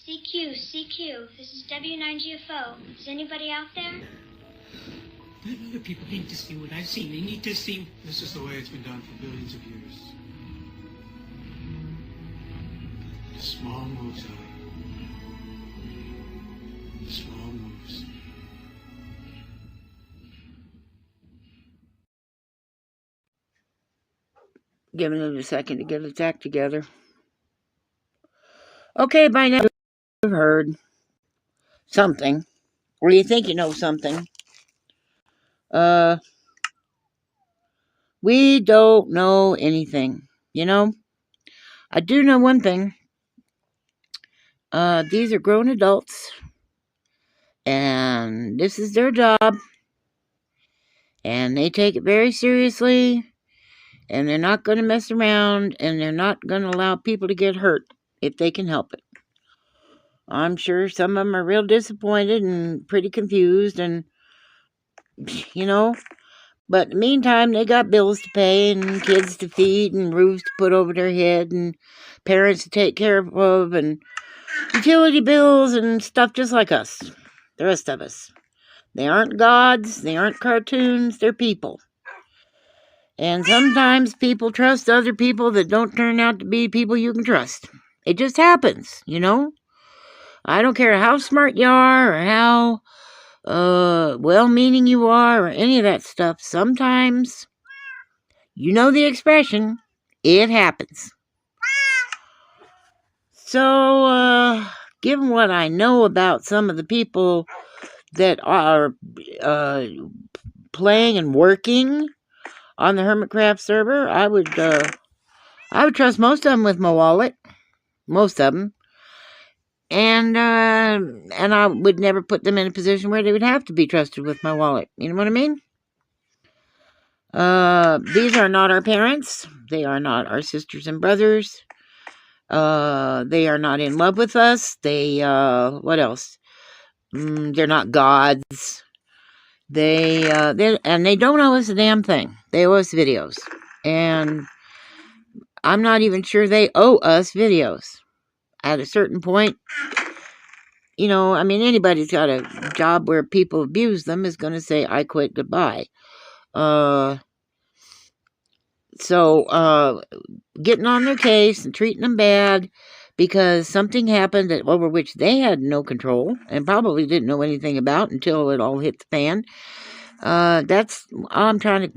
CQ, CQ, this is W9GFO. Is anybody out there? Other people need to see what I've seen. They need to see... This is the way it's been done for billions of years. Small moves, small moves. Giving it a second to get its act together. Okay, by now you've heard something, or you think you know something. We don't know anything, you know? I do know one thing. These are grown adults, and this is their job, and they take it very seriously, and they're not going to mess around, and they're not going to allow people to get hurt if they can help it. I'm sure some of them are real disappointed and pretty confused, and, you know, but in the meantime, they got bills to pay, and kids to feed, and roofs to put over their head, and parents to take care of, and utility bills, and stuff just like us, the rest of us. They aren't gods, they aren't cartoons, they're people. And sometimes people trust other people that don't turn out to be people you can trust. It just happens, you know? I don't care how smart you are or how well-meaning you are or any of that stuff. Sometimes, you know the expression, it happens. So, given what I know about some of the people that are playing and working on the Hermitcraft server, I would trust most of them with my wallet. Most of them. And I would never put them in a position where they would have to be trusted with my wallet. You know what I mean? These are not our parents. They are not our sisters and brothers. They are not in love with us. They, what else? They're not gods. They don't owe us a damn thing. They owe us videos. And I'm not even sure they owe us videos. At a certain point, you know, I mean, anybody's got a job where people abuse them is going to say, I quit, goodbye. So, getting on their case and treating them bad because something happened over which they had no control and probably didn't know anything about until it all hit the fan. That's, I'm trying to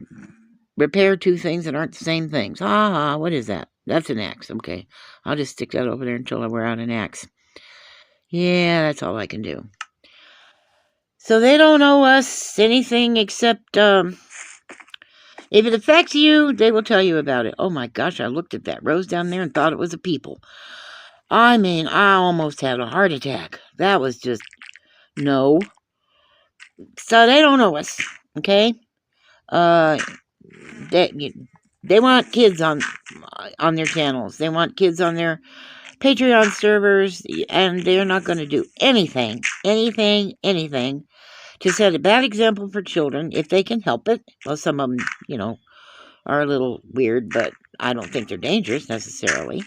repair two things that aren't the same things. What is that? That's an axe. Okay. I'll just stick that over there until I wear out an axe. Yeah, that's all I can do. So they don't owe us anything except, if it affects you, they will tell you about it. Oh my gosh, I looked at that rose down there and thought it was a people. I mean, I almost had a heart attack. That was just, no. So they don't owe us, okay? They want kids on their channels. They want kids on their Patreon servers, and they're not going to do anything to set a bad example for children if they can help it. Well, some of them, you know, are a little weird, but I don't think they're dangerous necessarily.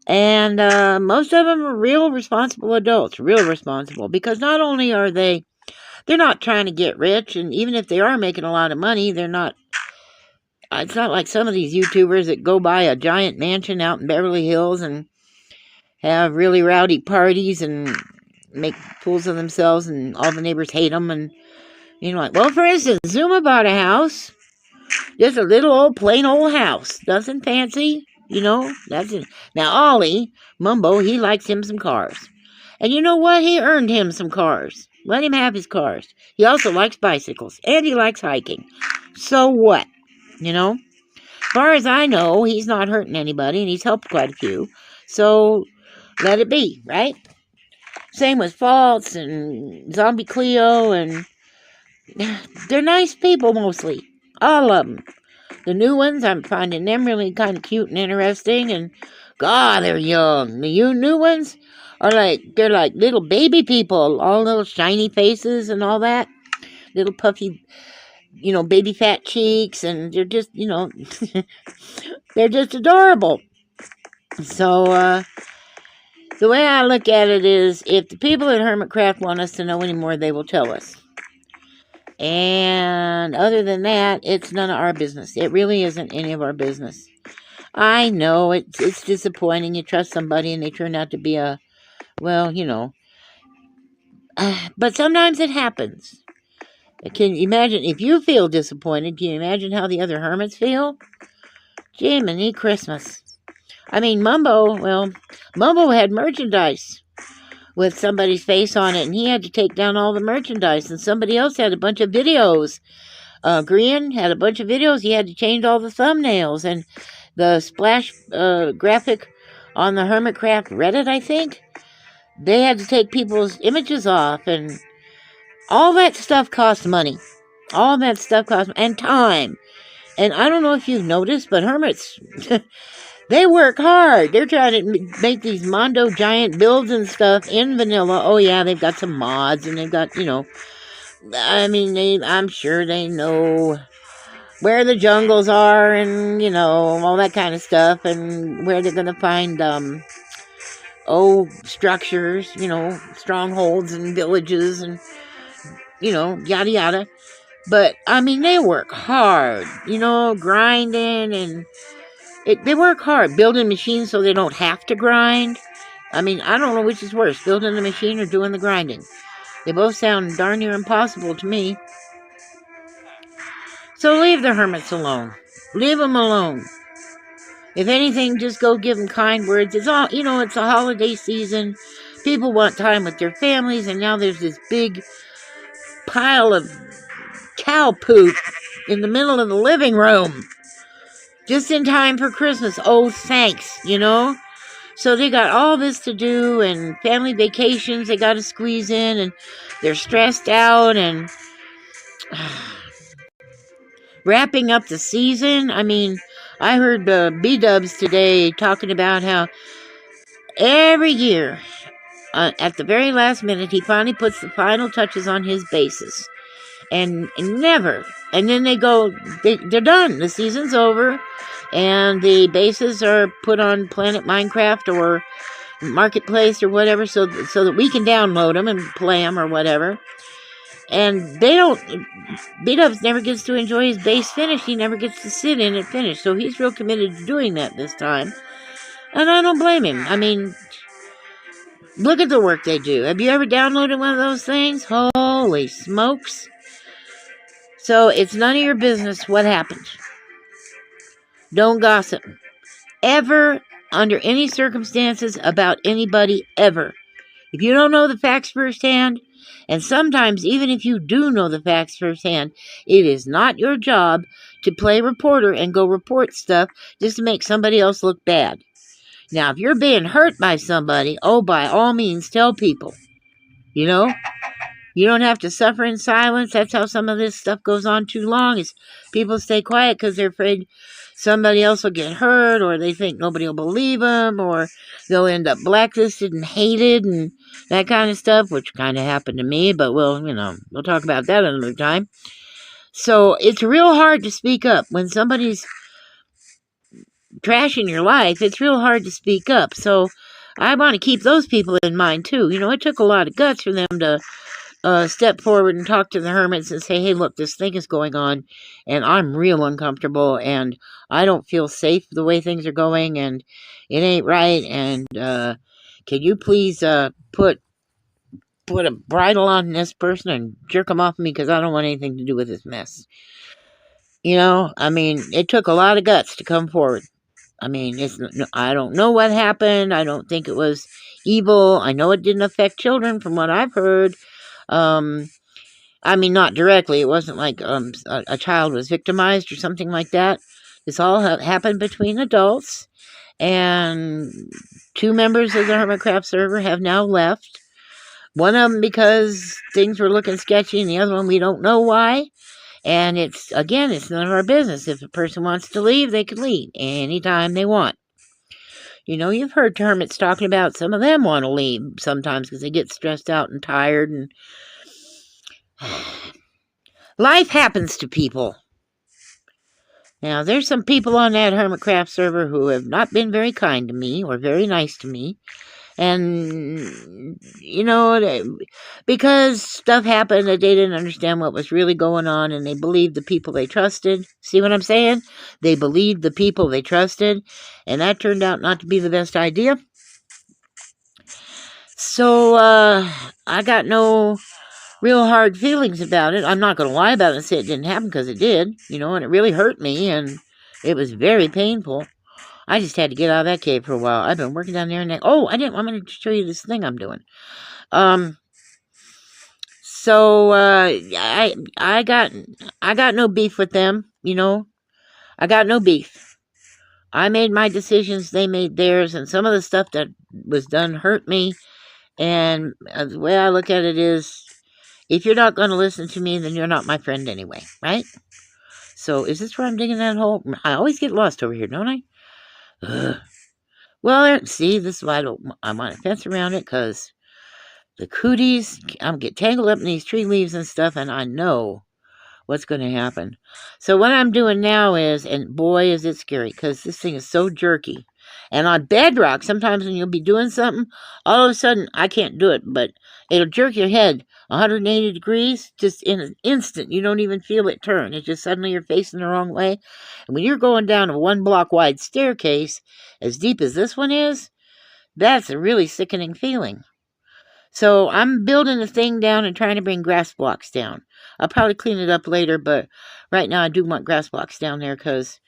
And most of them are real responsible adults, real responsible, because not only are they're not trying to get rich, and even if they are making a lot of money, they're not, it's not like some of these YouTubers that go buy a giant mansion out in Beverly Hills and have really rowdy parties and make fools of themselves and all the neighbors hate them. And, you know, like, well, for instance, Zuma bought a house, just a little old, plain old house. Nothing fancy, you know, that's it. Now, Ollie, Mumbo, he likes him some cars. And you know what? He earned him some cars. Let him have his cars. He also likes bicycles, and he likes hiking. So what? You know? As far as I know, he's not hurting anybody, and he's helped quite a few. So, let it be, right? Same with Faltz and Zombie Cleo, and they're nice people mostly. All of them. The new ones, I'm finding them really kind of cute and interesting, and God, they're young. The new ones are they're like little baby people, all little shiny faces and all that. Little puffy, you know, baby fat cheeks, and they're just, you know, they're just adorable. So, The way I look at it is, if the people at Hermitcraft want us to know anymore, they will tell us. And other than that, it's none of our business. It really isn't any of our business. I know it's disappointing. You trust somebody and they turn out to be a, well, but sometimes it happens. Can you imagine, if you feel disappointed, can you imagine how the other hermits feel? Jiminy Christmas. I mean, Mumbo had merchandise with somebody's face on it, and he had to take down all the merchandise, and somebody else had a bunch of videos. Grian had a bunch of videos. He had to change all the thumbnails, and the splash graphic on the Hermitcraft Reddit, I think, they had to take people's images off, and all that stuff costs money. All that stuff costs, and time. And I don't know if you've noticed, but hermits, they work hard. They're trying to make these Mondo giant builds and stuff in vanilla. Oh yeah, they've got some mods, and they've got, I mean, I'm sure they know where the jungles are, and, all that kind of stuff, and where they're going to find, structures, strongholds and villages, and, yada yada. But, I mean, they work hard, grinding, and they work hard, building machines so they don't have to grind. I mean, I don't know which is worse, building the machine or doing the grinding. They both sound darn near impossible to me. So leave the hermits alone. Leave them alone. If anything, just go give them kind words. It's all, it's a holiday season. People want time with their families, and now there's this big pile of cow poop in the middle of the living room. Just in time for Christmas. Oh, thanks, So they got all this to do, and family vacations they got to squeeze in, and they're stressed out, and wrapping up the season. I mean, I heard B-Dubs today talking about how every year, at the very last minute, he finally puts the final touches on his bases. And never. And then they're done. The season's over. And the bases are put on Planet Minecraft or Marketplace or whatever, so that we can download them and play them or whatever. And B-Dubs never gets to enjoy his base finish. He never gets to sit in it finish. So he's real committed to doing that this time. And I don't blame him. I mean, look at the work they do. Have you ever downloaded one of those things? Holy smokes. So it's none of your business what happened. Don't gossip. Ever, under any circumstances, about anybody, ever. If you don't know the facts firsthand, and sometimes even if you do know the facts firsthand, it is not your job to play reporter and go report stuff just to make somebody else look bad. Now, if you're being hurt by somebody, by all means, tell people. You don't have to suffer in silence. That's how some of this stuff goes on too long, is people stay quiet because they're afraid somebody else will get hurt, or they think nobody will believe them, or they'll end up blacklisted and hated and that kind of stuff, which kind of happened to me, but we'll talk about that another time. So it's real hard to speak up. When somebody's trashing your life, it's real hard to speak up. So I want to keep those people in mind too. It took a lot of guts for them to step forward and talk to the hermits and say, hey, look, this thing is going on, and I'm real uncomfortable, and I don't feel safe the way things are going, and it ain't right, and can you please put a bridle on this person and jerk them off me, because I don't want anything to do with this mess. I mean, it took a lot of guts to come forward. I mean, I don't know what happened. I don't think it was evil. I know it didn't affect children from what I've heard. I mean, not directly. It wasn't like a child was victimized or something like that. This all happened between adults, and 2 members of the Hermitcraft server have now left. One of them because things were looking sketchy, and the other one we don't know why. And it's none of our business. If a person wants to leave, they can leave anytime they want. You've heard hermits talking about some of them want to leave sometimes because they get stressed out and tired, and life happens to people. Now, there's some people on that Hermitcraft server who have not been very kind to me or very nice to me, And, because stuff happened that they didn't understand what was really going on, and they believed the people they trusted. See what I'm saying? They believed the people they trusted, and that turned out not to be the best idea. So, I got no real hard feelings about it. I'm not going to lie about it and say it didn't happen, because it did, and it really hurt me, and it was very painful. I just had to get out of that cave for a while. I've been working down there, and I'm going to show you this thing I'm doing. So I got no beef with them. I got no beef. I made my decisions, they made theirs, and some of the stuff that was done hurt me. And the way I look at it is, if you're not going to listen to me, then you're not my friend anyway, right? So is this where I'm digging that hole? I always get lost over here, don't I? Ugh. Well, see, this is why I want a fence around it, because the cooties, I'm get tangled up in these tree leaves and stuff, and I know what's going to happen. So what I'm doing now is, and boy, is it scary, because this thing is so jerky. And on bedrock, sometimes when you'll be doing something, all of a sudden, I can't do it, but it'll jerk your head 180 degrees, just in an instant. You don't even feel it turn. It's just suddenly you're facing the wrong way. And when you're going down a 1 block wide staircase, as deep as this one is, that's a really sickening feeling. So I'm building the thing down and trying to bring grass blocks down. I'll probably clean it up later, but right now I do want grass blocks down there because,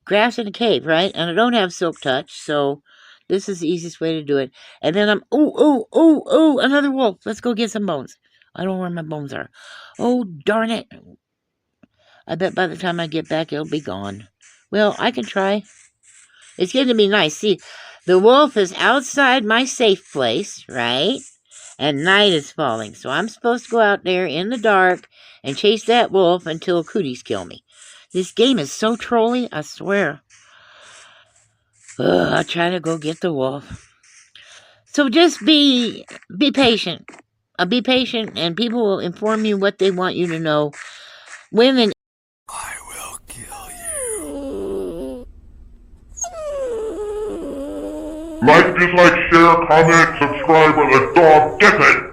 grass in a cave, right? And I don't have silk touch, so this is the easiest way to do it. And then another wolf. Let's go get some bones. I don't know where my bones are. Oh, darn it. I bet by the time I get back, it'll be gone. Well, I can try. It's going to be nice. See, the wolf is outside my safe place, right? And night is falling, so I'm supposed to go out there in the dark and chase that wolf until cooties kill me. This game is so trolly, I swear. I'll try to go get the wolf. So just be patient. Be patient, and people will inform you what they want you to know. Women. I will kill you. Like, dislike, share, comment, subscribe, or the dog gets it!